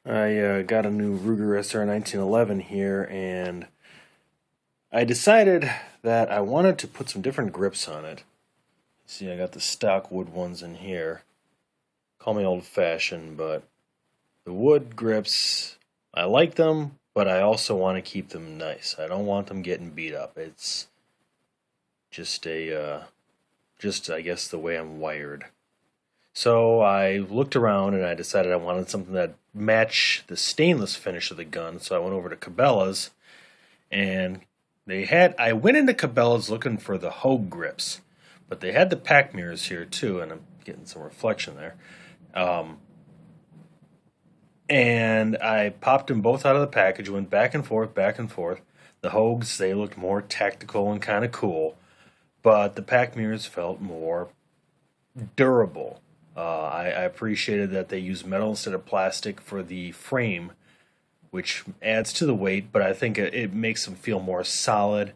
I got a new Ruger SR1911 here, and I decided that I wanted to put some different grips on it. See, I got the stock wood ones in here. Call me old-fashioned, but the wood grips, I like them, but I also want to keep them nice. I don't want them getting beat up. It's just I guess the way I'm wired. So I looked around and I decided I wanted something that matched the stainless finish of the gun. So I went over to Cabela's, and I went into Cabela's looking for the Hogue grips, but they had the Pachmayrs here too, and I'm getting some reflection there. And I popped them both out of the package, went back and forth, back and forth. The Hogues, they looked more tactical and kind of cool, but the Pachmayrs felt more durable. I appreciated that they used metal instead of plastic for the frame, which adds to the weight, but I think it makes them feel more solid.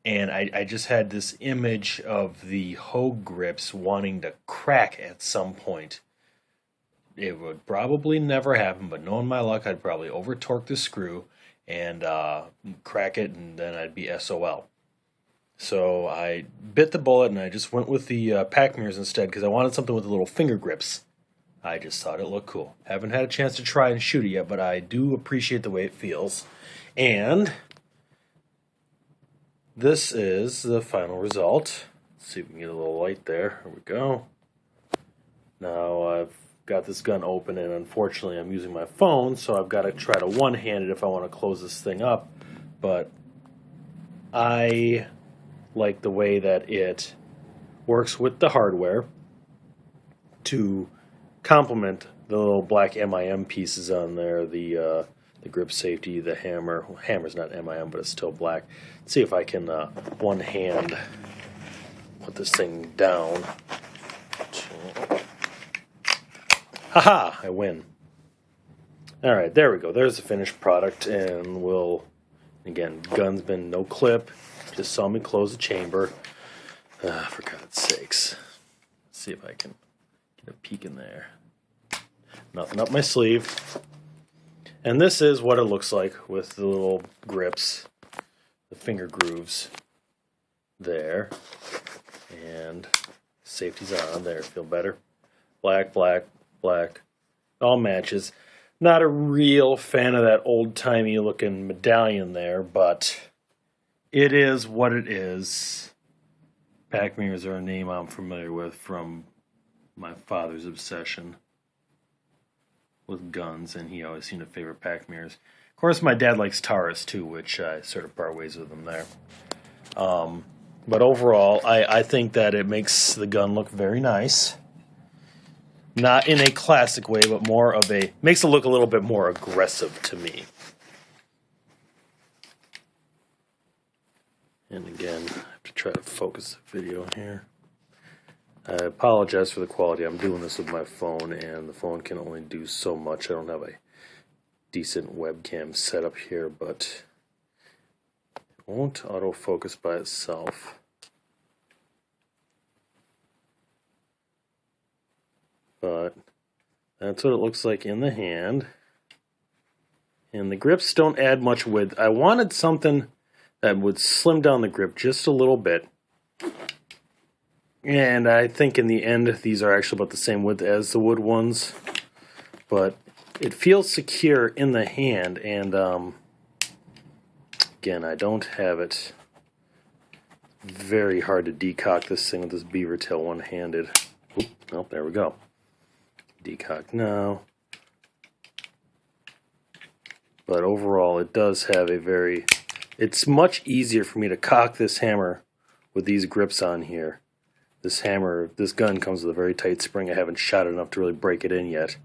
And I just had this image of the Hogue grips wanting to crack at some point. It would probably never happen, but knowing my luck, I'd probably over-torque the screw and crack it, and then I'd be SOL. So I bit the bullet and I just went with the Pachmayrs instead because I wanted something with the little finger grips. I just thought it looked cool. Haven't had a chance to try and shoot it yet, but I do appreciate the way it feels. And this is the final result. Let's see if we can get a little light there. Here we go. Now I've got this gun open, and unfortunately I'm using my phone, so I've got to try to one-hand it if I want to close this thing up. But I like the way that it works with the hardware to complement the little black MIM pieces on there, the grip safety, the hammer. Well, hammer's not MIM, but it's still black. Let's see if I can one hand put this thing down. Haha, I win. Alright, there we go. There's the finished product, and again, gun's been no clip. Just saw me close the chamber. For God's sakes. Let's see if I can get a peek in there. Nothing up my sleeve. And this is what it looks like with the little grips, the finger grooves there. And safety's on there. Feel better. Black, black, black. All matches. Not a real fan of that old-timey looking medallion there, but it is what it is. Pachmayrs are a name I'm familiar with from my father's obsession with guns, and he always seemed to favor Pachmayrs. Of course, my dad likes Taurus too, which I sort of part ways with him there. But overall, I think that it makes the gun look very nice. Not in a classic way, but makes it look a little bit more aggressive to me. And again, I have to try to focus the video here. I apologize for the quality. I'm doing this with my phone, and the phone can only do so much. I don't have a decent webcam setup here, but it won't autofocus by itself. But that's what it looks like in the hand. And the grips don't add much width. I wanted something that would slim down the grip just a little bit. And I think in the end, these are actually about the same width as the wood ones. But it feels secure in the hand, and again, I don't have it. Very hard to decock this thing with this beaver tail one-handed. Oh, there we go. Decock now. But overall, it does have it's much easier for me to cock this hammer with these grips on here. This gun comes with a very tight spring. I haven't shot it enough to really break it in yet.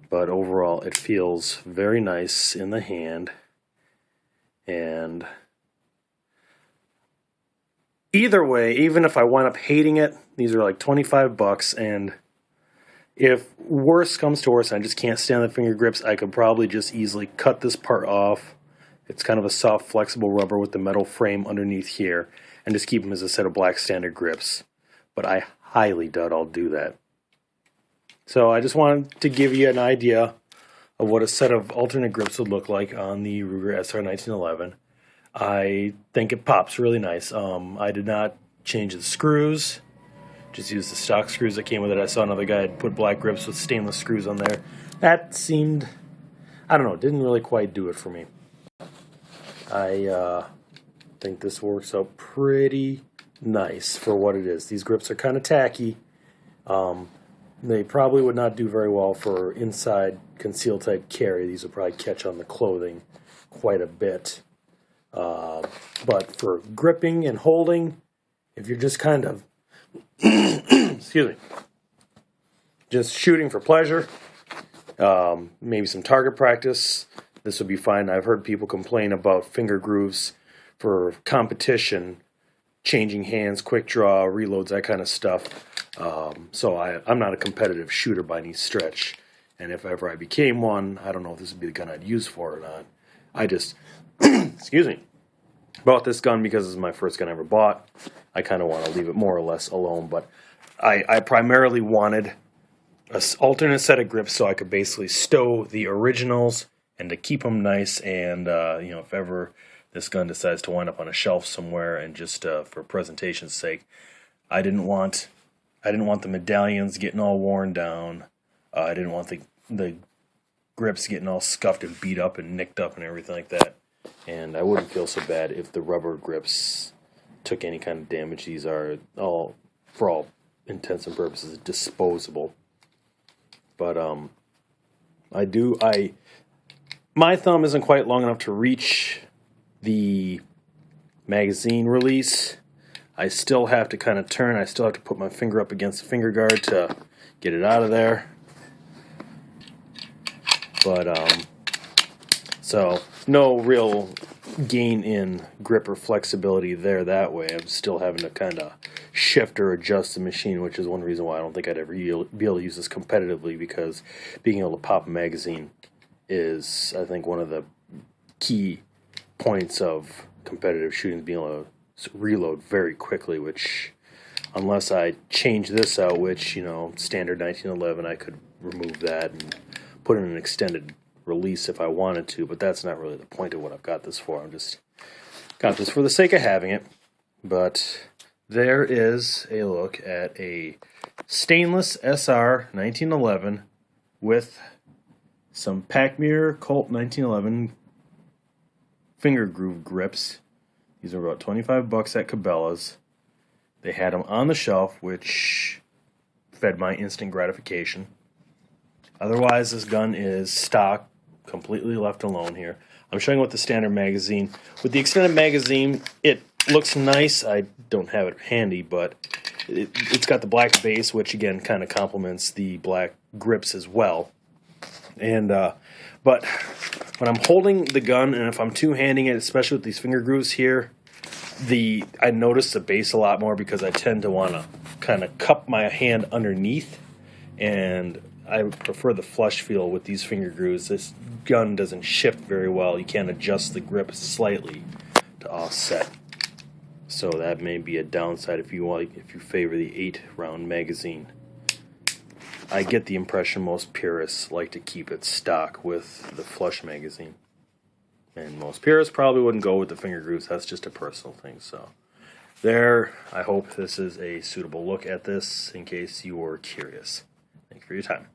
But overall, it feels very nice in the hand. And either way, even if I wind up hating it, these are like $25, and if worse comes to worse and I just can't stand the finger grips, I could probably just easily cut this part off. It's kind of a soft, flexible rubber with the metal frame underneath here, and just keep them as a set of black standard grips. But I highly doubt I'll do that. So I just wanted to give you an idea of what a set of alternate grips would look like on the Ruger SR1911. I think it pops really nice. I did not change the screws, just used the stock screws that came with it. I saw another guy had put black grips with stainless screws on there. That seemed, I don't know, didn't really quite do it for me. I think this works out pretty nice for what it is. These grips are kind of tacky. They probably would not do very well for inside concealed type carry. These will probably catch on the clothing quite a bit. But for gripping and holding, if you're just kind of, excuse me, just shooting for pleasure, maybe some target practice, this would be fine. I've heard people complain about finger grooves for competition, changing hands, quick draw, reloads, that kind of stuff. So I'm not a competitive shooter by any stretch. And if ever I became one, I don't know if this would be the gun I'd use for or not. I just, excuse me, bought this gun because this is my first gun I ever bought. I kind of want to leave it more or less alone. But I primarily wanted an alternate set of grips so I could basically stow the originals and to keep them nice. And, if ever this gun decides to wind up on a shelf somewhere and just for presentation's sake, I didn't want the medallions getting all worn down. I didn't want the grips getting all scuffed and beat up and nicked up and everything like that. And I wouldn't feel so bad if the rubber grips took any kind of damage. These are all, for all intents and purposes, disposable. But my thumb isn't quite long enough to reach the magazine release. I still have to kind of turn. I still have to put my finger up against the finger guard to get it out of there. But, so no real gain in grip or flexibility there that way. I'm still having to kind of shift or adjust the machine, which is one reason why I don't think I'd ever be able to use this competitively, because being able to pop a magazine is, I think, one of the key points of competitive shooting, being able to reload very quickly, which, unless I change this out, which, standard 1911, I could remove that and put in an extended release if I wanted to, but that's not really the point of what I've got this for. I'm just got this for the sake of having it. But there is a look at a stainless SR 1911 with some Pachmayr Colt 1911 finger groove grips. These are about $25 at Cabela's. They had them on the shelf, which fed my instant gratification. Otherwise, this gun is stock, completely left alone here. I'm showing with the standard magazine. With the extended magazine, it looks nice. I don't have it handy, but it's got the black base, which again kind of complements the black grips as well. And but when I'm holding the gun, and if I'm two-handing it, especially with these finger grooves here, I notice the base a lot more because I tend to want to kind of cup my hand underneath, and I prefer the flush feel with these finger grooves. This gun doesn't shift very well. You can't adjust the grip slightly to offset. So that may be a downside if you favor the 8-round magazine. I get the impression most purists like to keep it stock with the flush magazine. And most purists probably wouldn't go with the finger grooves. That's just a personal thing. So there, I hope this is a suitable look at this in case you were curious. Thank you for your time.